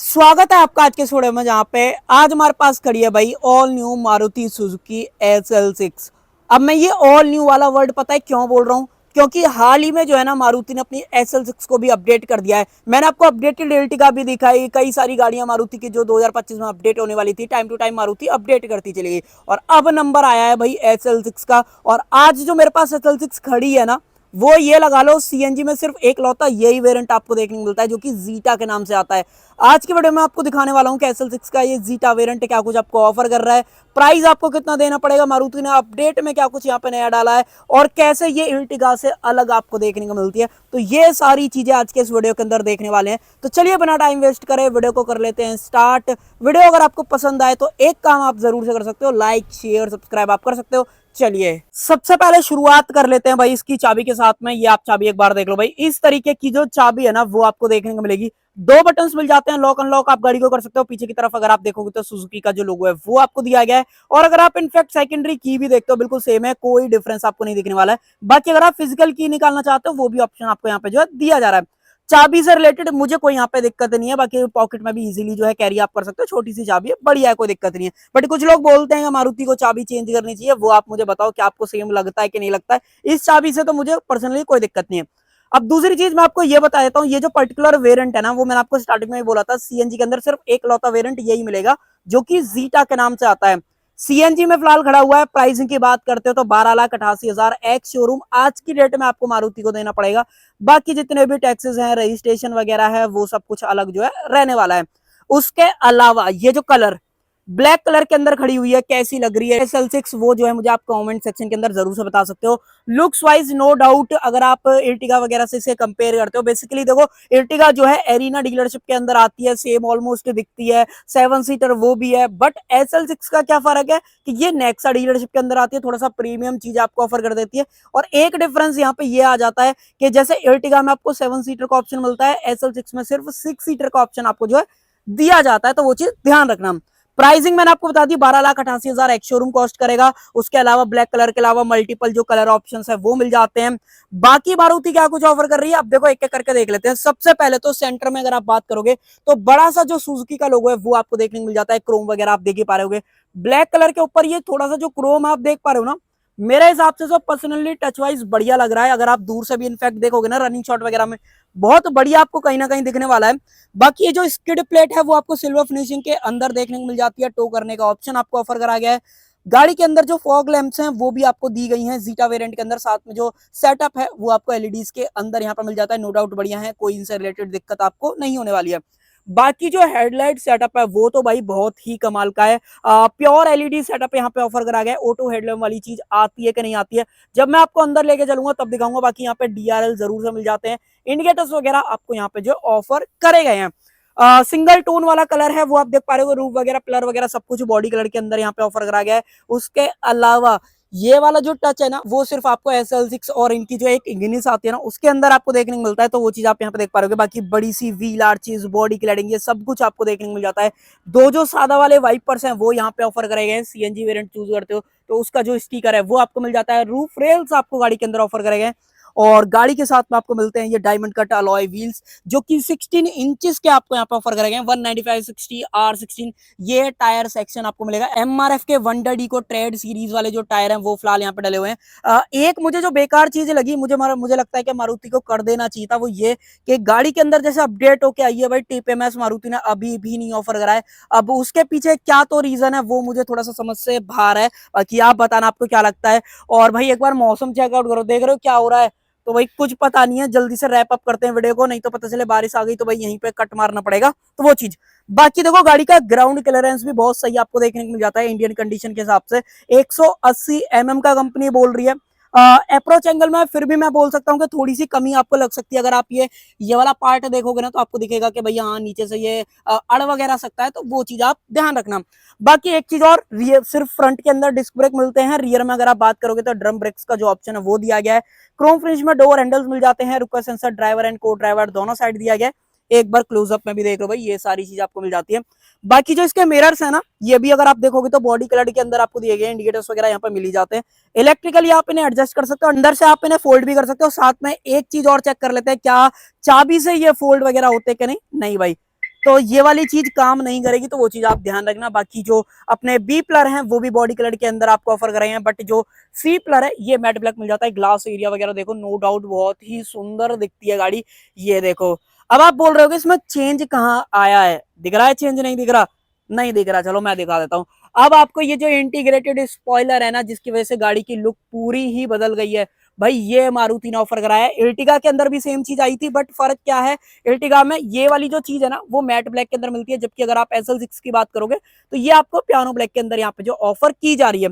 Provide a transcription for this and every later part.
स्वागत है आपका आज के इस वीडियो में, जहां पे आज हमारे पास खड़ी है भाई all new Maruti Suzuki SL6। अब मैं ये ऑल न्यू वाला वर्ड पता है क्यों बोल रहा हूं, क्योंकि हाल ही में जो है ना मारुति ने अपनी SL6 को भी अपडेट कर दिया है। मैंने आपको अपडेटेड एर्टिगा भी दिखाई, कई सारी गाड़ियां मारुति की जो 2025 में अपडेट होने वाली थी। Time to time Maruti update करती चली गई और अब नंबर आया है भाई SL6 का। और आज जो मेरे पास SL6 खड़ी है ना, वो ये लगा लो सीएनजी में सिर्फ एक लौता यही वेरिएंट आपको देखने को मिलता है, जो कि जीटा के नाम से आता है। आज की वीडियो में आपको दिखाने वाला हूं कि SL6 का ये जीटा वेरिएंट क्या कुछ आपको ऑफर कर रहा है, प्राइस आपको कितना देना पड़ेगा, मारुति ने अपडेट में क्या कुछ यहाँ पे नया डाला है और कैसे ये इर्टिगा से अलग आपको देखने को मिलती है। तो ये सारी चीजें आज के इस वीडियो के अंदर देखने वाले हैं। तो चलिए बिना टाइम वेस्ट करे वीडियो को कर लेते हैं स्टार्ट। वीडियो अगर आपको पसंद आए तो एक काम आप जरूर से कर सकते हो, लाइक शेयर सब्सक्राइब आप कर सकते हो। चलिए सबसे पहले शुरुआत कर लेते हैं भाई इसकी चाबी के साथ में। ये आप चाबी एक बार देख लो भाई, इस तरीके की जो चाबी है ना वो आपको देखने को मिलेगी। दो बटन्स मिल जाते हैं, लॉक अनलॉक आप गाड़ी को कर सकते हो। पीछे की तरफ अगर आप देखोगे तो सुजुकी का जो लोगो है वो आपको दिया गया है। और अगर आप इनफैक्ट सेकेंडरी की भी देखते हो बिल्कुल सेम है, कोई डिफरेंस आपको नहीं दिखने वाला है। बाकी अगर आप फिजिकल की निकालना चाहते हो वो भी ऑप्शन आपको यहाँ पे जो है दिया जा रहा है। चाबी से रिलेटेड मुझे कोई यहाँ पे दिक्कत नहीं है, बाकी पॉकेट में भी इजीली जो है कैरी आप कर सकते हो। छोटी सी चाबी है, बढ़िया है, कोई दिक्कत नहीं है। बट कुछ लोग बोलते हैं मारुति को चाबी चेंज करनी चाहिए, वो आप मुझे बताओ कि आपको सेम लगता है कि नहीं लगता है। इस चाबी से तो मुझे पर्सनली कोई दिक्कत नहीं है। अब दूसरी चीज मैं आपको ये बता देता हूँ, ये जो पर्टिकुलर वेरिएंट है ना, वो मैंने आपको स्टार्टिंग में ही बोला था, सीएनजी के अंदर सिर्फ एक लौता वेरिएंट यही मिलेगा जो कि जीटा के नाम से आता है। सीएनजी में फिलहाल खड़ा हुआ है। प्राइसिंग की बात करते हो तो 12,88,000 एक्स शोरूम आज की डेट में आपको मारुति को देना पड़ेगा। बाकी जितने भी टैक्सेस हैं, रजिस्ट्रेशन वगैरह है, वो सब कुछ अलग जो है रहने वाला है। उसके अलावा ये जो कलर ब्लैक कलर के अंदर खड़ी हुई है, कैसी लग रही है SL6, वो जो है मुझे आप कमेंट सेक्शन के अंदर जरूर से बता सकते हो। लुक्स वाइज नो डाउट अगर आप इर्टिगा वगैरह से इसे कंपेयर करते हो, बेसिकली देखो इर्टिगा जो है एरिना डीलरशिप के अंदर आती है, सेम ऑलमोस्ट दिखती है, 7 सीटर वो भी है। बट SL6 का क्या फर्क है कि ये नेक्सा डीलरशिप के अंदर आती है, थोड़ा सा प्रीमियम चीज आपको ऑफर कर देती है। और एक डिफरेंस यहाँ पे ये आ जाता है कि जैसे इर्टिगा में आपको 7 सीटर का ऑप्शन मिलता है, SL6 में सिर्फ 6 सीटर का ऑप्शन आपको जो है दिया जाता है। तो वो चीज ध्यान रखना। प्राइसिंग मैंने आपको बता दी, 12,88,000 एक्स शोरूम कॉस्ट करेगा। उसके अलावा ब्लैक कलर के अलावा मल्टीपल जो कलर ऑप्शंस है वो मिल जाते हैं। बाकी मारुति क्या कुछ ऑफर कर रही है, अब देखो एक एक करके देख लेते हैं। सबसे पहले तो सेंटर में अगर आप बात करोगे तो बड़ा सा जो सुजुकी का लोगो है वो आपको देखने को मिल जाता है। क्रोम वगैरह आप देख ही पा रहे होगे, ब्लैक कलर के ऊपर ये थोड़ा सा जो क्रोम आप देख पा रहे हो ना, मेरे हिसाब से सब पर्सनली टच वाइज बढ़िया लग रहा है। अगर आप दूर से भी इनफैक्ट देखोगे ना रनिंग शॉट वगैरह में, बहुत बढ़िया आपको कहीं ना कहीं दिखने वाला है। बाकी ये जो स्किड प्लेट है वो आपको सिल्वर फिनिशिंग के अंदर देखने को मिल जाती है। टो करने का ऑप्शन आपको ऑफर करा गया है। गाड़ी के अंदर जो फॉग लैंप्स हैं वो भी आपको दी गई हैं जीटा वेरिएंट के अंदर। साथ में जो सेटअप है वो आपको एलईडीज के अंदर यहाँ पर मिल जाता है। नो डाउट बढ़िया है, कोई इनसे रिलेटेड दिक्कत आपको नहीं होने वाली है। बाकी जो हेडलाइट सेटअप है वो तो भाई बहुत ही कमाल का है। प्योर एलईडी सेटअप यहाँ पे ऑफर करा गया है। ऑटो हेडलैम्प वाली चीज आती है कि नहीं आती है, जब मैं आपको अंदर लेके चलूंगा तब दिखाऊंगा। बाकी यहाँ पे डीआरएल जरूर से मिल जाते हैं। इंडिकेटर्स वगैरह आपको यहाँ पे जो ऑफर करे गए हैं। सिंगल टोन वाला कलर है वो आप देख पा रहे हो, रूफ वगैरह प्लर वगैरह सब कुछ बॉडी कलर के अंदर यहाँ पे ऑफर करा गया है। उसके अलावा ये वाला जो टच है ना वो सिर्फ आपको SL6 और इनकी जो एक इंग्निस आती है ना उसके अंदर आपको देखने को मिलता है, तो वो चीज आप यहाँ पे देख पा रहे हो। बाकी बड़ी सी व्हील आर्चेस, बॉडी क्लैडिंग, ये सब कुछ आपको देखने को मिल जाता है। दो जो सादा वाले वाइपर्स हैं वो यहाँ पे ऑफर करे गए हैं। सीएनजी वेरिएंट चूज करते हो तो उसका जो स्टिकर है वो आपको मिल जाता है। रूफ रेल्स आपको गाड़ी के अंदर ऑफर करे गए। और गाड़ी के साथ में आपको मिलते हैं ये डायमंड कट अलॉय व्हील्स, जो कि 16 इंचेस के आपको यहाँ पे ऑफर करेंगे। 195/60 R16 ये टायर सेक्शन आपको मिलेगा। एमआरएफ के वंडर डी को ट्रेड सीरीज वाले जो टायर हैं वो फिलहाल यहाँ पे डले हुए हैं। एक मुझे जो बेकार चीज लगी, मुझे लगता है कि मारुति को कर देना चाहिए था, वो ये कि गाड़ी के अंदर जैसे अपडेट होके आई है भाई टीपीएमएस, मारुति ने अभी भी नहीं ऑफर करा है। अब उसके पीछे क्या तो रीजन है वो मुझे थोड़ा सा समझ से बाहर है। बाकी आप बताना आपको क्या लगता है। और भाई एक बार मौसम चेकआउट करो, देख रहे हो क्या हो रहा है। तो भाई कुछ पता नहीं है, जल्दी से रैप अप करते हैं वीडियो को, नहीं तो पता चले बारिश आ गई तो भाई यहीं पे कट मारना पड़ेगा, तो वो चीज। बाकी देखो गाड़ी का ग्राउंड क्लियरेंस भी बहुत सही आपको देखने को मिल जाता है इंडियन कंडीशन के हिसाब से। 180 का कंपनी बोल रही है। अप्रोच एंगल में फिर भी मैं बोल सकता हूँ कि थोड़ी सी कमी आपको लग सकती है। अगर आप ये वाला पार्ट देखोगे ना तो आपको दिखेगा कि भैया हाँ नीचे से ये अड़ वगैरह सकता है, तो वो चीज आप ध्यान रखना। बाकी एक चीज और, सिर्फ फ्रंट के अंदर डिस्क ब्रेक मिलते हैं, रियर में अगर आप बात करोगे तो ड्रम ब्रेक्स का जो ऑप्शन है वो दिया गया है। क्रोम फिनिश में डोर हैंडल्स मिल जाते हैं। रुका सेंसर ड्राइवर एंड को ड्राइवर दोनों साइड दिया गया है। एक बार क्लोजअप में भी देख लो भाई, ये सारी चीज आपको मिल जाती है। बाकी जो इसके मिरर्स है ना, ये भी अगर आप देखोगे तो बॉडी कलर के अंदर आपको दिए गए इंडिकेटर्स वगैरह यहाँ पे मिल ही जाते हैं। इलेक्ट्रिकली आप इन्हें एडजस्ट कर सकते हो, अंदर से आप इन्हें फोल्ड भी कर सकते हो। साथ में एक चीज और चेक कर लेते हैं, क्या चाबी से ये फोल्ड वगैरह होते कि नहीं। नहीं भाई, तो ये वाली चीज काम नहीं करेगी, तो वो चीज आप ध्यान रखना। बाकी जो अपने बी प्लर हैं वो भी बॉडी कलर के अंदर आपको ऑफर कराए हैं, बट जो सी प्लर है ये मैट ब्लैक मिल जाता है। ग्लास एरिया वगैरह देखो, नो डाउट बहुत ही सुंदर दिखती है गाड़ी। ये देखो, अब आप बोल रहे हो कि इसमें चेंज कहाँ आया है, दिख रहा है चेंज? नहीं दिख रहा, नहीं दिख रहा, चलो मैं दिखा देता हूँ। अब आपको ये जो इंटीग्रेटेड स्पॉइलर है ना, जिसकी वजह से गाड़ी की लुक पूरी ही बदल गई है भाई, ये मारुति ने ऑफर कराया है। एर्टिगा के अंदर भी सेम चीज आई थी, बट फर्क क्या है, एर्टिगा में ये वाली जो चीज है ना वो मैट ब्लैक के अंदर मिलती है, जबकि अगर आप SL6 की बात करोगे तो ये आपको पियानो ब्लैक के अंदर यहाँ पे जो ऑफर की जा रही है।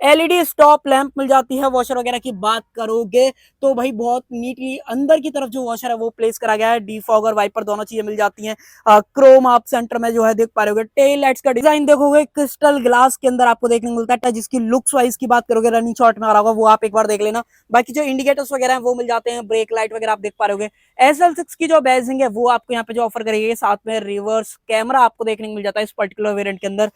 एलईडी स्टॉप लैंप मिल जाती है। वॉशर वगैरह की बात करोगे तो भाई बहुत नीटली अंदर की तरफ जो वॉशर है वो प्लेस करा गया है। डीफॉगर, वाइपर दोनों चीजें मिल जाती हैं। क्रोम आप सेंटर में जो है देख पा रहे हो। टेल लाइट्स का डिजाइन देखोगे क्रिस्टल ग्लास के अंदर आपको देखने को मिलता है, जिसकी लुक्स वाइज की बात करोगे रनिंग शॉट में आ रहा होगा वो आप एक बार देख लेना। बाकी जो इंडिकेटर्स वगैरह हैं वो मिल जाते हैं, ब्रेक लाइट वगैरह आप देख पा रहे हो। SL6 की जो बैजिंग है वो आपको यहाँ पे जो ऑफर करेगी, साथ में रिवर्स कैमरा आपको देखने को मिल जाता है इस पर्टिकुलर वेरिएंट के अंदर।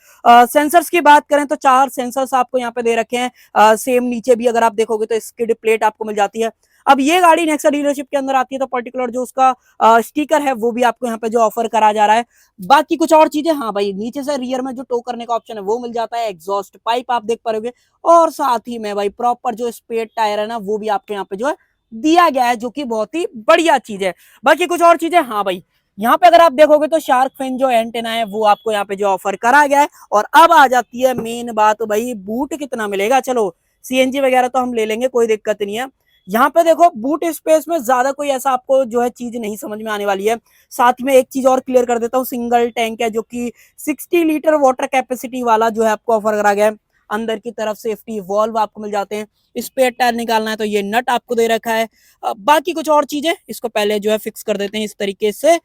सेंसर्स की बात करें तो 4 सेंसर्स आपको यहाँ पे दे रखे हैं। सेम नीचे भी अगर आप देखोगे तो स्किड प्लेट आपको मिल जाती है। अब ये गाड़ी नेक्सा डीलरशिप के अंदर आती है तो पर्टिकुलर जो उसका स्टिकर है वो भी आपको यहाँ पे जो ऑफर करा जा रहा है। बाकी कुछ और चीजें, हाँ भाई नीचे से रियर में जो टो करने का ऑप्शन है वो मिल जाता है। एग्जॉस्ट पाइप आप देख पाओगे, और साथ ही में भाई प्रॉपर जो स्पेयर टायर है ना वो भी आपको यहाँ पे जो है दिया गया है, जो कि बहुत ही बढ़िया चीज है। बाकी कुछ और चीजें, हाँ भाई यहाँ पे अगर आप देखोगे तो शार्क फिन जो एंटेना है वो आपको यहाँ पे जो ऑफर करा गया है। और अब आ जाती है मेन बात भाई, बूट कितना मिलेगा। चलो CNG वगैरह तो हम ले लेंगे, कोई दिक्कत नहीं है। यहाँ पे देखो बूट स्पेस में ज्यादा कोई ऐसा आपको जो है चीज नहीं समझ में आने वाली है। साथ में एक चीज और क्लियर कर देता हूँ, सिंगल टैंक है जो कि 60 लीटर वाटर कैपेसिटी वाला जो है आपको ऑफर करा गया है। अंदर की तरफ सेफ्टी वॉल्व आपको मिल जाते हैं। स्पेयर टायर निकालना है तो ये नट आपको दे रखा है। बाकी कुछ और चीजें इसको पहले जो है फिक्स कर देते हैं इस तरीके से।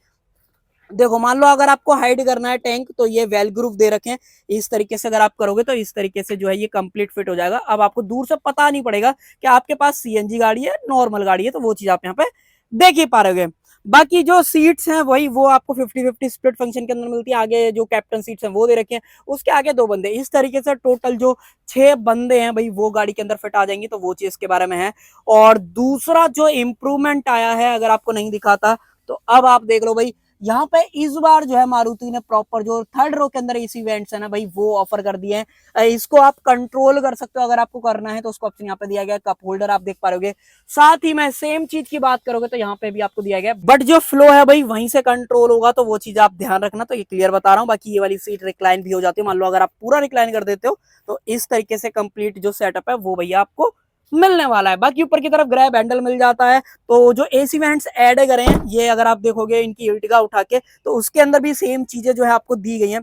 देखो मान लो अगर आपको हाइड करना है टैंक तो ये वेल ग्रुप दे रखे हैं। इस तरीके से अगर आप करोगे तो इस तरीके से जो है ये कंप्लीट फिट हो जाएगा। अब आपको दूर से पता नहीं पड़ेगा कि आपके पास CNG गाड़ी है नॉर्मल गाड़ी है, तो वो चीज आप यहाँ पे देख ही पा रहे। बाकी जो सीट्स हैं वही वो आपको 50-50 स्प्लिट फंक्शन के अंदर मिलती है। आगे जो कैप्टन सीट्स हैं वो दे रखे हैं, उसके आगे 2 बंदे, इस तरीके से टोटल जो 6 बंदे हैं भाई वो गाड़ी के अंदर फिट आ जाएंगे, तो वो चीज के बारे में है। और दूसरा जो इम्प्रूवमेंट आया है, अगर आपको नहीं दिखाता तो अब आप देख लो भाई, यहाँ पे इस बार जो है मारुति ने प्रॉपर जो थर्ड रो के अंदर AC वेंट्स है ना भाई वो ऑफर कर दिए हैं। इसको आप कंट्रोल कर सकते हो, अगर आपको करना है तो उसको ऑप्शन यहाँ पे दिया गया। कप होल्डर आप देख पा रहे होगे। साथ ही में सेम चीज की बात करोगे तो यहाँ पे भी आपको दिया गया, बट जो फ्लो है भाई वहीं से कंट्रोल होगा, तो वो चीज आप ध्यान रखना। तो ये क्लियर बता रहा हूँ। बाकी ये वाली सीट रिक्लाइन भी हो जाती है। मान लो अगर आप पूरा रिक्लाइन कर देते हो तो इस तरीके से कंप्लीट जो सेटअप है वो भैया आपको मिलने वाला है। बाकी ऊपर की तरफ ग्रैब हैंडल मिल जाता है। तो जो AC वेंट्स ऐड करें हैं ये अगर आप देखोगे इनकी इर्टिगा उठा के तो उसके अंदर भी सेम चीजें जो है आपको दी गई हैं।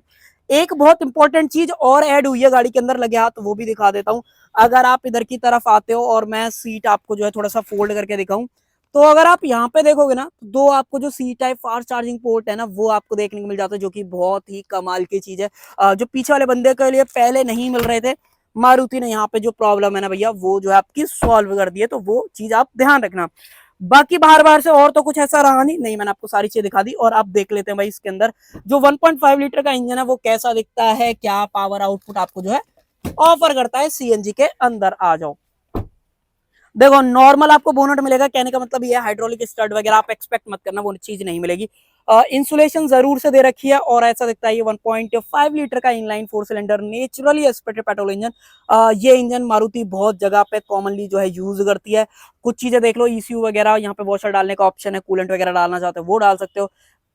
एक बहुत इंपॉर्टेंट चीज और ऐड हुई है गाड़ी के अंदर, लगे हाथ, वो भी दिखा देता हूँ। अगर आप इधर की तरफ आते हो और मैं सीट आपको जो है थोड़ा सा फोल्ड करके दिखाऊं, तो अगर आप यहाँ पे देखोगे ना, 2 आपको जो C type fast charging port है ना वो आपको देखने को मिल जाता है, जो कि बहुत ही कमाल की चीज है। जो पीछे वाले बंदे के लिए पहले नहीं मिल रहे थे, मारुति ने यहाँ पे जो प्रॉब्लम है ना भैया वो जो है आपकी सॉल्व कर दी है, तो वो चीज आप ध्यान रखना। बाकी बाहर बाहर से और तो कुछ ऐसा रहा नहीं, मैंने आपको सारी चीजें दिखा दी। और अब देख लेते हैं भाई इसके अंदर जो 1.5 लीटर का इंजन है वो कैसा दिखता है, क्या पावर आउटपुट आपको जो है ऑफर करता है CNG के अंदर। आ जाओ, देखो नॉर्मल आपको बोनट मिलेगा, कहने का मतलब ये हाइड्रोलिक स्टड वगैरह आप एक्सपेक्ट मत करना, वो चीज नहीं मिलेगी। इंसुलेशन जरूर से दे रखी है और ऐसा दिखता है ये 1.5 लीटर का inline 4 cylinder naturally aspirated petrol engine. ये इंजन मारुति बहुत जगह पे कॉमनली जो है यूज करती है। कुछ चीजें देख लो, ECU वगैरह, यहाँ पे वॉशर डालने का ऑप्शन है, कूलेंट वगैरह डालना चाहते हो वो डाल सकते हो।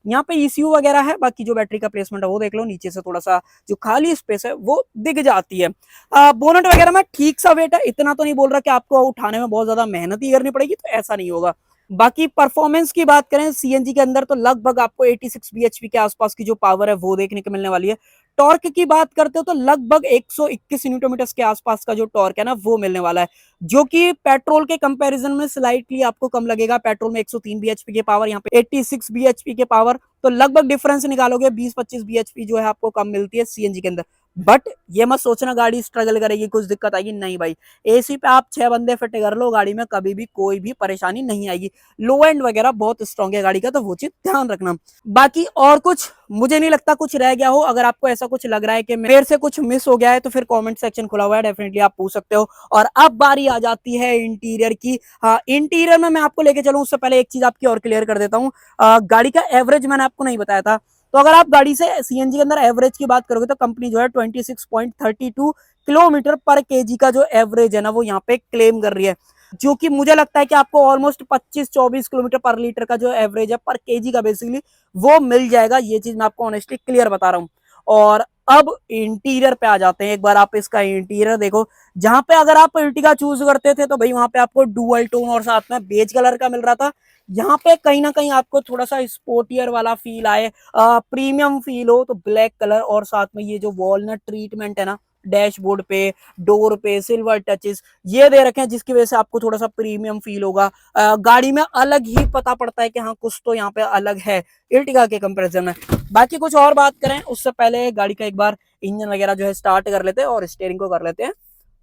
यहाँ पे ECU वगैरह है। बाकी जो बैटरी का प्लेसमेंट है वो देख लो, नीचे से थोड़ा सा जो खाली स्पेस है वो दिख जाती है। बोनट वगैरह में ठीक सा वेट है, इतना तो नहीं बोल रहा कि आपको उठाने में बहुत ज्यादा मेहनत ही करनी पड़ेगी, तो ऐसा नहीं होगा। बाकी परफॉर्मेंस की बात करें CNG के अंदर तो लगभग आपको 86 bhp के आसपास की जो पावर है वो देखने को मिलने वाली है। टॉर्क की बात करते हो तो लगभग 121 न्यूटन मीटर के आसपास का जो टॉर्क है ना वो मिलने वाला है, जो कि पेट्रोल के कंपैरिजन में स्लाइटली आपको कम लगेगा। पेट्रोल में 103 bhp के पावर, यहाँ पे 86 bhp के पावर, तो लगभग डिफरेंस निकालोगे 20-25 bhp जो है आपको कम मिलती है CNG के अंदर। बट ये मत सोचना गाड़ी स्ट्रगल करेगी, कुछ दिक्कत आएगी, नहीं भाई। AC पे आप 6 बंदे फिट कर लो, गाड़ी में कभी भी कोई भी परेशानी नहीं आएगी। लो एंड वगैरह बहुत स्ट्रॉन्ग है गाड़ी का, तो वो चीज ध्यान रखना। बाकी और कुछ मुझे नहीं लगता कुछ रह गया हो। अगर आपको ऐसा कुछ लग रहा है कि मेरे से कुछ मिस हो गया है तो फिर कमेंट सेक्शन खुला हुआ है, डेफिनेटली आप पूछ सकते हो। और अब बारी आ जाती है इंटीरियर की। हाँ, इंटीरियर में मैं आपको लेके चलूं उससे पहले एक चीज आपकी और क्लियर कर देता हूँ। गाड़ी का एवरेज मैंने आपको नहीं बताया था। तो अगर आप गाड़ी से सीएनजी के अंदर एवरेज की बात करोगे तो कंपनी जो है 26.32 किलोमीटर पर केजी का जो एवरेज है ना वो यहाँ पे क्लेम कर रही है, जो कि मुझे लगता है कि आपको ऑलमोस्ट 25-24 किलोमीटर पर लीटर का जो एवरेज है पर केजी का बेसिकली वो मिल जाएगा। ये चीज मैं आपको ऑनेस्टली क्लियर बता रहा हूँ। और अब इंटीरियर पे आ जाते हैं, एक बार आप इसका इंटीरियर देखो। जहां पे अगर आप अर्टिगा चूज करते थे तो भाई वहां पे आपको डुअल टोन और साथ में बेज कलर का मिल रहा था। यहाँ पे कहीं ना कहीं आपको थोड़ा सा स्पोर्टियर वाला फील आए, प्रीमियम फील हो तो ब्लैक कलर और साथ में ये जो वॉलनट ट्रीटमेंट है ना डैशबोर्ड पे, डोर पे सिल्वर टचेस ये दे रखे हैं, जिसकी वजह से आपको थोड़ा सा प्रीमियम फील होगा। गाड़ी में अलग ही पता पड़ता है कि हाँ कुछ तो यहाँ पे अलग है इर्टिगा के कंपैरिजन में। बाकी कुछ और बात करें उससे पहले गाड़ी का एक बार इंजन वगैरह जो है स्टार्ट कर लेते हैं और स्टीयरिंग को कर लेते हैं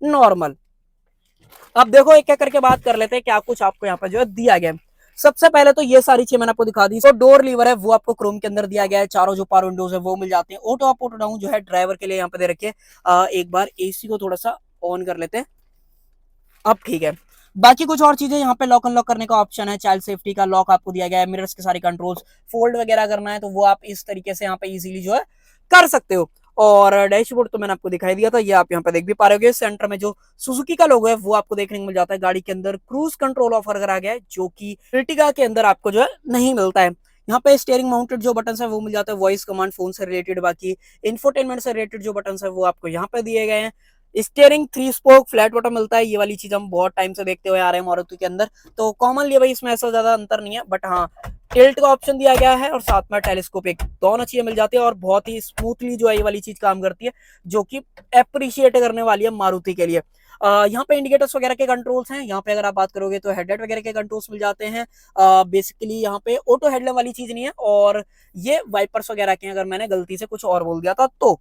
नॉर्मल। अब देखो एक एक करके बात कर लेते हैं क्या कुछ आपको यहाँ पर जो है दिया गया है। सबसे पहले तो ये सारी चीज मैंने आपको दिखा दी। तो डोर लीवर है वो आपको क्रोम के अंदर दिया गया है, चारों जो पावर विंडोज है वो मिल जाते हैं। ऑटो अप ऑटो डाउन जो है ड्राइवर के लिए यहाँ पे दे रखे। एक बार एसी को थोड़ा सा ऑन कर लेते हैं, अब ठीक है। बाकी कुछ और चीजें यहाँ पे लॉक अनलॉक करने का ऑप्शन है, चाइल्ड सेफ्टी का लॉक आपको दिया गया है, मिरर्स के सारे कंट्रोल्स, फोल्ड वगैरह करना है तो वो आप इस तरीके से यहाँ पे इजीली जो है कर सकते हो। और डैशबोर्ड तो मैंने आपको दिखाई दिया था, ये आप यहाँ पे देख भी पा रहे हो। सेंटर में जो सुजुकी का लोगो है वो आपको देखने को मिल जाता है। गाड़ी के अंदर क्रूज कंट्रोल ऑफर करा गया है जो कि Ertiga के अंदर आपको जो है नहीं मिलता है। यहाँ पे स्टीयरिंग माउंटेड जो बटन है वो मिल जाता है, वॉइस कमांड फोन से रिलेटेड। बाकी इंफोटेनमेंट से रिलेटेड जो बटन है वो आपको यहाँ पे दिए गए हैं। स्टीयरिंग 3 स्पोक फ्लैट बॉटम मिलता है, ये वाली चीज हम बहुत टाइम से देखते हुए आ रहे हैं मारुति के अंदर, तो कॉमनली भाई इसमें ऐसा ज्यादा अंतर नहीं है। बट हाँ टिल्ट का ऑप्शन दिया गया है और साथ में टेलीस्कोपिक दोनों चीजें मिल जाती है और बहुत ही स्मूथली जो है ये वाली चीज काम करती है, जो कि अप्रिशिएट करने वाली है मारुति के लिए। यहाँ पे इंडिकेटर्स वगैरह के कंट्रोल्स हैं। यहाँ पे अगर आप बात करोगे तो हेडलाइट वगैरह के कंट्रोल्स मिल जाते हैं। बेसिकली यहाँ पे ऑटो हेडलाइट वाली चीज नहीं है, और ये वाइपर्स वगैरह के अगर मैंने गलती से कुछ और बोल दिया था तो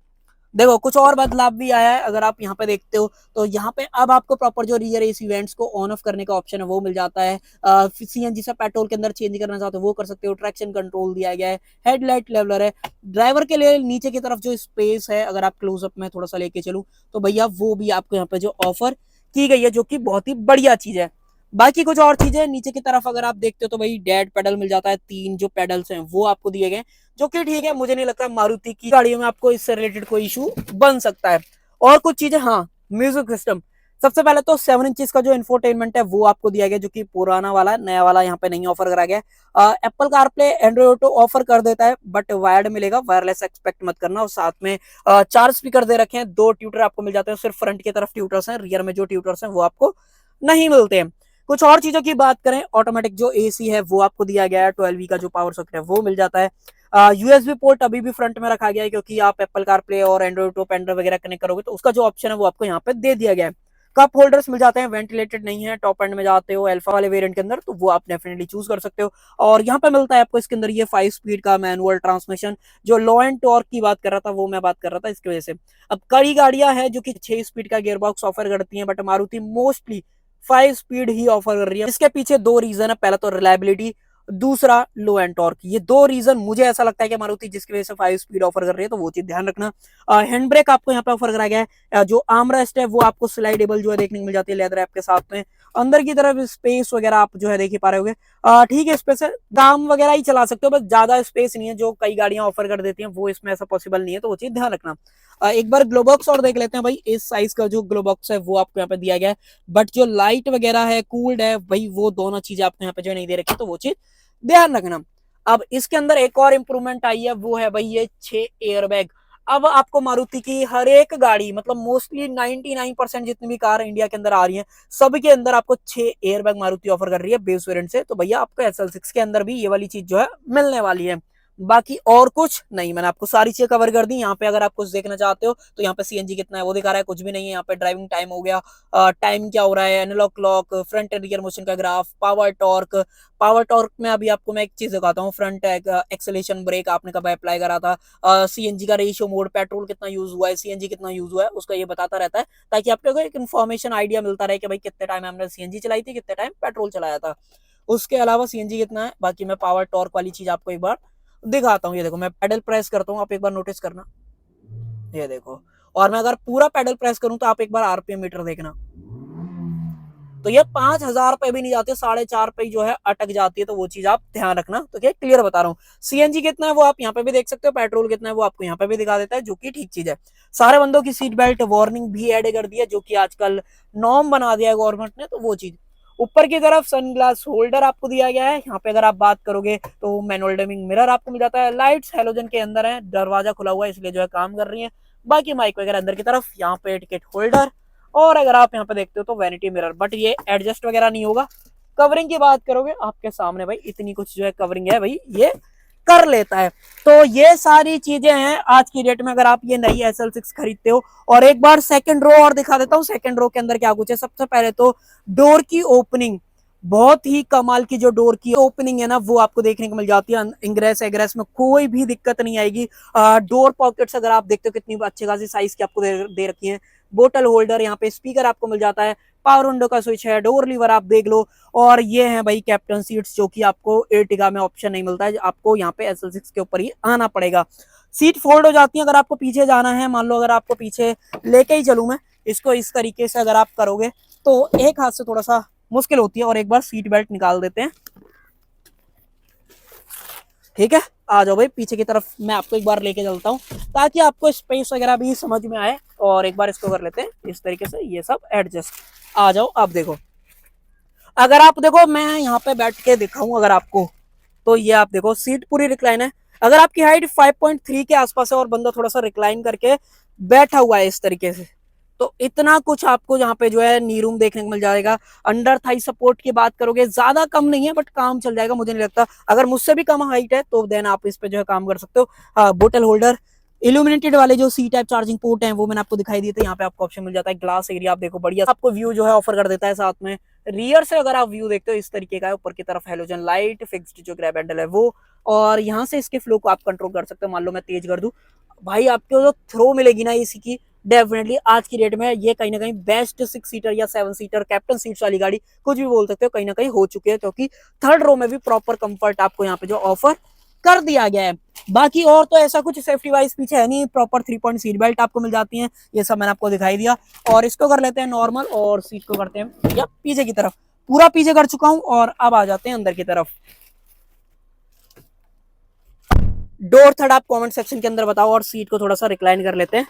देखो कुछ और बदलाव भी आया है। अगर आप यहाँ पे देखते हो तो यहाँ पे अब आपको प्रॉपर जो रियर एसी वेंट्स को ऑन ऑफ करने का ऑप्शन है वो मिल जाता है। सीएनजी से पेट्रोल के अंदर चेंज करना चाहते हो वो कर सकते हो। ट्रैक्शन कंट्रोल दिया गया है, हेडलाइट लेवलर है। ड्राइवर के लिए नीचे की तरफ जो स्पेस है अगर आप क्लोजअप में थोड़ा सा लेके चलूं तो भैया वो भी आपको यहाँ पे जो ऑफर की गई है, जो कि बहुत ही बढ़िया चीज है। बाकी कुछ और चीजें नीचे की तरफ अगर आप देखते हो तो भाई डेड पेडल मिल जाता है, 3 जो पेडल्स हैं वो आपको दिए गए, जो कि ठीक है। मुझे नहीं लगता मारुति की गाड़ियों में आपको इससे रिलेटेड कोई इशू बन सकता है। और कुछ चीजें, हाँ म्यूजिक सिस्टम। सबसे पहले तो 7 इंचेस का जो इंफोटेनमेंट है वो आपको दिया गया, जो कि पुराना वाला नया वाला यहाँ पे नहीं ऑफर करा गया। Apple CarPlay Android auto offer कर देता है बट वायर्ड मिलेगा, वायरलेस एक्सपेक्ट मत करना। और साथ में 4 स्पीकर दे रखे हैं, 2 ट्यूटर आपको मिल जाते हैं। सिर्फ फ्रंट की तरफ ट्यूटर्स हैं, रियर में जो ट्यूटर्स हैं वो आपको नहीं मिलते हैं। कुछ और चीजों की बात करें, ऑटोमेटिक जो एसी है वो आपको दिया गया है, 12V का जो पावर सॉकेट है वो मिल जाता है। यूएसबी पोर्ट अभी भी फ्रंट में रखा गया है, क्योंकि आप एप्पल कारप्ले और एंड्रॉइड ऑटो पेन ड्राइव वगैरह कनेक्ट करोगे तो उसका जो ऑप्शन है वो आपको यहाँ पे दे दिया गया है। कप होल्डर्स मिल जाते हैं, वेंटिलेटेड नहीं है। टॉप एंड में जाते हो अल्फा वाले वेरिएंट के अंदर तो वो आप डेफिनेटली चूज कर सकते हो। और यहाँ पे मिलता है आपको इसके अंदर ये 5 स्पीड का मैनुअल ट्रांसमिशन। जो लो एंड टॉर्क की बात कर रहा था वो मैं बात कर रहा था इसकी वजह से। अब कई गाड़ियां हैं जो कि 6 स्पीड का गियरबॉक्स ऑफर करती हैं, but Maruti mostly 5 speed he offer कर रही है। इसके पीछे 2 रीजन है, पहला तो रिलायबिलिटी, दूसरा लो एंड टॉर्क। ये 2 रीजन मुझे ऐसा लगता है कि मारुति जिसकी वजह से 5 स्पीड ऑफर कर रही है, तो वो चीज ध्यान रखना। हैंड ब्रेक आपको यहाँ पे ऑफर कराया गया है। जो आर्मरेस्ट है वो आपको स्लाइडेबल जो है देखने को मिल जाती है लेदर रैप के साथ में। अंदर की तरफ स्पेस वगैरह आप जो है देख ही पा रहे होगे, ठीक है। स्पेस है, दाम वगैरह ही चला सकते हो, बस ज्यादा स्पेस नहीं है जो कई गाड़ियां ऑफर कर देती हैं, वो इसमें ऐसा पॉसिबल नहीं है, तो वो चीज ध्यान रखना। एक बार ग्लोबॉक्स और देख लेते हैं भाई। इस साइज का जो ग्लोबॉक्स है वो आपको यहाँ पे दिया गया है, बट जो लाइट वगैरह है, कूल्ड है भाई, वो दोनों चीजें आपको यहाँ पे जो नहीं दे रखी, तो वो चीज ध्यान रखना। अब इसके अंदर एक और इंप्रूवमेंट आई है, वो है भाई ये 6 एयरबैग। अब आपको मारुति की हर एक गाड़ी, मतलब मोस्टली 99% जितनी भी कार इंडिया के अंदर आ रही हैं सबके अंदर आपको 6 एयरबैग मारुति ऑफर कर रही है बेस वेरिएंट से। तो भैया आपको SL6 के अंदर भी ये वाली चीज जो है मिलने वाली है। बाकी और कुछ नहीं, मैंने आपको सारी चीजें कवर कर दी। यहाँ पे अगर आप कुछ देखना चाहते हो तो यहाँ पे सीएनजी कितना है वो दिखा रहा है, कुछ भी नहीं है। यहाँ पे ड्राइविंग टाइम हो गया, टाइम क्या हो रहा है, analogue clock, front and rear motion का graph, power torque. Power torque में अभी आपको मैं एक चीज दिखाता हूँ, फ्रंट एक्सेलेरेशन ब्रेक आपने कब अप्लाई करा था, सीएनजी का रेशियो मोड, पेट्रोल कितना यूज हुआ है, सीएनजी कितना यूज हुआ है, उसका ये बताता रहता है, ताकि आपको एक इन्फॉर्मेशन आइडिया मिलता रहे कि भाई कितने टाइम हमने सीएनजी चलाई थी, कितने टाइम पेट्रोल चलाया था। उसके अलावा सीएनजी कितना है, बाकी मैं पावर टॉर्क वाली चीज आपको एक बार दिखाता हूँ। ये देखो मैं पेडल प्रेस करता हूँ, आप एक बार नोटिस करना, ये देखो। और मैं अगर पूरा पेडल प्रेस करूं तो आप एक बार आरपीएम मीटर देखना, तो ये 5,000 पे भी नहीं जाते, 4,500 पे जो है अटक जाती है। तो वो चीज आप ध्यान रखना। तो क्या क्लियर बता रहा हूँ। सीएनजी कितना है वो आप यहाँ पे भी देख सकते हो, पेट्रोल कितना है वो आपको यहाँ पे भी दिखा देता है, जो कि ठीक चीज है। सारे बंदों की सीट बेल्ट वार्निंग भी ऐड कर दी है, जो कि आजकल नॉर्म बना दिया है गवर्नमेंट ने। तो वो चीज ऊपर की तरफ सनग्लास होल्डर आपको दिया गया है। यहाँ पे अगर आप बात करोगे तो मैनुअल डिमिंग मिरर आपको मिल जाता है। लाइट्स हेलोजन के अंदर है, दरवाजा खुला हुआ है इसलिए जो है काम कर रही है। बाकी माइक वगैरह अंदर की तरफ, यहाँ पे टिकट होल्डर, और अगर आप यहाँ पे देखते हो तो वैनिटी मिरर, बट ये एडजस्ट वगैरह नहीं होगा। कवरिंग की बात करोगे आपके सामने भाई इतनी कुछ जो है कवरिंग है भाई, ये कर लेता है। तो ये सारी चीजें हैं आज की डेट में अगर आप ये नई SL6 खरीदते हो। और एक बार सेकंड रो और दिखा देता हूँ, सेकंड रो के अंदर क्या कुछ है। सबसे पहले तो डोर की ओपनिंग, बहुत ही कमाल की जो डोर की ओपनिंग है ना वो आपको देखने को मिल जाती है। इंग्रेस एग्रेस में कोई भी दिक्कत नहीं आएगी। डोर पॉकेट्स अगर आप देखते हो कितनी अच्छी खासी साइज की आपको दे रखी है। बोतल होल्डर, यहाँ पे स्पीकर आपको मिल जाता है, पावर विंडो का स्विच है, डोर लीवर आप देख लो। और ये है भाई कैप्टन सीट्स, जो कि आपको एर्टिगा में ऑप्शन नहीं मिलता है, आपको यहाँ पे SL6 के ऊपर ही आना पड़ेगा। सीट फोल्ड हो जाती है अगर आपको पीछे जाना है। मान लो अगर आपको पीछे लेके ही चलूं मैं इसको, इस तरीके से अगर आप करोगे तो एक हाथ से थोड़ा सा मुश्किल होती है। और एक बार सीट बेल्ट निकाल देते हैं, ठीक है। आ जाओ भाई पीछे की तरफ, मैं आपको एक बार लेके चलता हूँ ताकि आपको स्पेस वगैरह भी समझ में आए। और एक बार इसको कर लेते हैं इस तरीके से, ये सब एडजस्ट। आ जाओ अब देखो, अगर आप देखो मैं यहाँ पे बैठ के दिखाऊं अगर आपको, तो ये आप देखो सीट पूरी रिक्लाइन है। अगर आपकी हाइट 5.3 के आसपास है और बंदा थोड़ा सा रिक्लाइन करके बैठा हुआ है इस तरीके से, तो इतना कुछ आपको यहाँ पे जो है नी रूम देखने को मिल जाएगा। अंडर थाई सपोर्ट की बात करोगे, ज्यादा कम नहीं है बट काम चल जाएगा, मुझे नहीं लगता। अगर मुझसे भी कम हाइट है तो देन आप इस पे जो है काम कर सकते हो। बोतल होल्डर, इल्यूमिनेटेड वाले जो सी टाइप चार्जिंग पोर्ट हैं वो मैंने आपको दिखाई दिए थे। यहाँ पे आपको ऑप्शन मिल जाता है ग्लास एरिया, आप देखो बढ़िया आपको व्यू जो है ऑफर कर देता है साथ में। रियर से अगर आप व्यू देखते हो इस तरीके का है, ऊपर की तरफ हेलोजन लाइट, फिक्स्ड जो ग्रैब हैंडल है वो, और यहाँ से इसके फ्लो को आप कंट्रोल कर सकते हो। मान लो मैं तेज कर दूं भाई, आपको जो थ्रो मिलेगी ना एसी की, डेफिनेटली आज की डेट में ये कहीं ना कहीं बेस्ट 6 सीटर या 7 सीटर कैप्टन सीट्स वाली गाड़ी कुछ भी बोल सकते हो, कहीं ना कहीं हो चुकी है। क्योंकि थर्ड रो में भी प्रॉपर कंफर्ट आपको यहाँ पे जो ऑफर कर दिया गया है। बाकी और तो ऐसा कुछ सेफ्टी वाइज पीछे है नहीं, प्रॉपर 3 पॉइंट सीट बेल्ट आपको मिल जाती है, ये सब मैंने आपको दिखाई दिया। और इसको कर लेते हैं नॉर्मल, और सीट को करते हैं या पीछे की तरफ। पूरा पीछे कर चुका हूं और अब आ जाते हैं अंदर की तरफ। डोर थर्ड आप कमेंट सेक्शन के अंदर बताओ, और सीट को थोड़ा सा रिक्लाइन कर लेते हैं।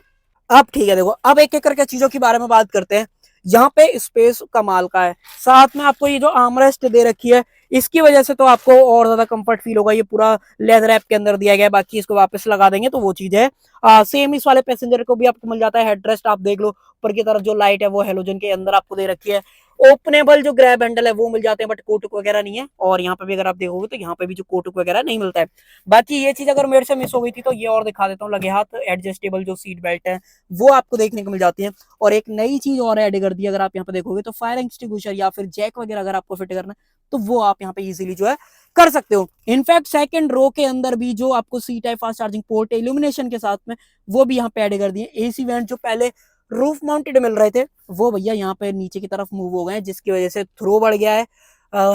अब ठीक है, देखो अब एक एक करके चीजों के बारे में बात करते हैं। यहाँ पे स्पेस कमाल का है, साथ में आपको ये जो आर्मरेस्ट दे रखी है इसकी वजह से तो आपको और ज्यादा कंफर्ट फील होगा। ये पूरा लेदर रैप के अंदर दिया गया है, बाकी इसको वापस लगा देंगे तो वो चीज है। सेम इस वाले पैसेंजर को भी आपको मिल जाता है हेडरेस्ट, आप देख लो ऊपर की तरफ जो लाइट है वो हेलोजन के अंदर आपको दे रखी है। ओपनेबल जो ग्रैब हैंडल है वो मिल जाते हैं, बट कोटुक वगैरह नहीं है। और यहाँ पे भी अगर आप देखोगे तो यहाँ पे भी जो कोटुक वगैरह नहीं मिलता है। बाकी ये चीज अगर मेरे से मिस हो गई थी तो ये और दिखा देता हूँ, लगे हाथ एडजस्टेबल जो सीट बेल्ट है वो आपको देखने को मिल जाती है। और एक नई चीज और ऐड कर दी, अगर आप यहाँ पे देखोगे तो फायर एक्सटिंग्विशर या फिर जैक वगैरह अगर आपको फिट करना है तो वो आप यहाँ पे इजीली जो है कर सकते हो। इनफैक्ट सेकंड रो के अंदर भी जो आपको C type fast charging port है इल्यूमिनेशन के साथ में, वो भी यहाँ पे ऐड कर दिए। एसी वेंट जो पहले रूफ माउंटेड मिल रहे थे वो भैया यहाँ पे नीचे की तरफ मूव हो गए, जिसकी वजह से थ्रो बढ़ गया है।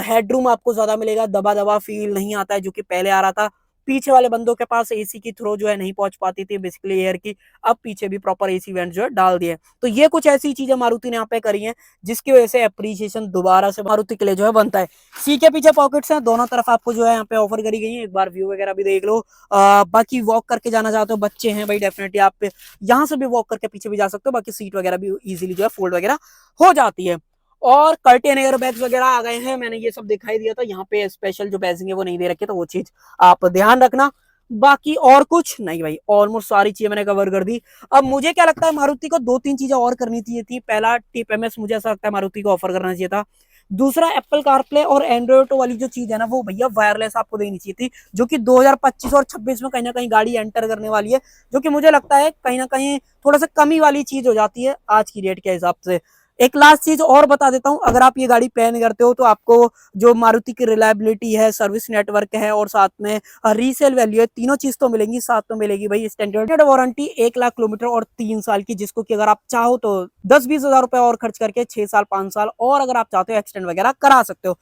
हेडरूम आपको ज्यादा मिलेगा, दबा दबा फील नहीं आता है जो कि पहले आ रहा था। पीछे वाले बंदों के पास एसी की थ्रो जो है नहीं पहुंच पाती थी बेसिकली एयर की, अब पीछे भी प्रॉपर एसी वेंट जो है डाल दिए। तो ये कुछ ऐसी चीजें मारुति ने यहाँ पे करी हैं जिसकी वजह से अप्रिसिएशन दोबारा से मारुति के लिए जो है बनता है। सी के पीछे पॉकेट्स हैं, दोनों तरफ आपको जो है यहाँ पे ऑफर करी गई है। एक बार व्यू वगैरह भी देख लो। बाकी वॉक करके जाना चाहते हो, बच्चे हैं भाई डेफिनेटली आप यहाँ से भी वॉक करके पीछे भी जा सकते हो। बाकी सीट वगैरह भी इजीली जो है फोल्ड वगैरह हो जाती है। और कर्टेन एयर बैग्स वगैरह आ गए हैं, मैंने ये सब दिखाई दिया था। यहाँ पे स्पेशल जो बैजिंग है वो नहीं दे रखे, तो वो चीज आप ध्यान रखना। बाकी और कुछ नहीं भाई, ऑलमोस्ट सारी चीजें मैंने कवर कर दी। अब मुझे क्या लगता है मारुति को 2-3 चीजें और करनी चाहिए थी। पहला टिप एमएस मुझे ऐसा लगता है मारुति को ऑफर करना चाहिए था। दूसरा एप्पल कारप्ले और एंड्रॉइड ऑटो वाली जो चीज है ना वो भैया वायरलेस आपको देनी चाहिए थी, जो कि 2025 और 26 में कहीं ना कहीं गाड़ी एंटर करने वाली है, जो कि मुझे लगता है कहीं ना कहीं थोड़ा सा कमी वाली चीज हो जाती है आज की डेट के हिसाब से। एक लास्ट चीज और बता देता हूं, अगर आप ये गाड़ी प्लान करते हो तो आपको जो मारुति की रिलायबिलिटी है, सर्विस नेटवर्क है और साथ में रीसेल वैल्यू है, तीनों चीज तो मिलेंगी। साथ में मिलेगी भाई स्टैंडर्ड वारंटी 1 लाख किलोमीटर और 3 साल की, जिसको कि अगर आप चाहो तो 10-20 हजार रुपए और खर्च करके 6 साल 5 साल और अगर आप चाहते हो एक्सटेंड वगैरह करा सकते हो।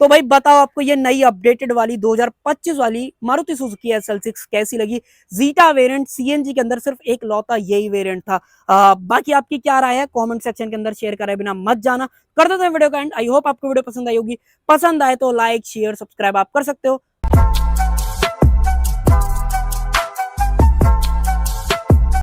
तो भाई बताओ आपको ये नई अपडेटेड वाली 2025 वाली मारुति सुजुकी SL6 कैसी लगी। जीटा वेरिएंट सीएनजी के अंदर सिर्फ एक लौता यही वेरिएंट था। बाकी आपकी क्या राय है कमेंट सेक्शन के अंदर शेयर करे बिना मत जाना। कर देते हैं वीडियो का एंड। आई होप आपको वीडियो पसंद आई होगी। पसंद आए तो लाइक शेयर सब्सक्राइब आप कर सकते हो।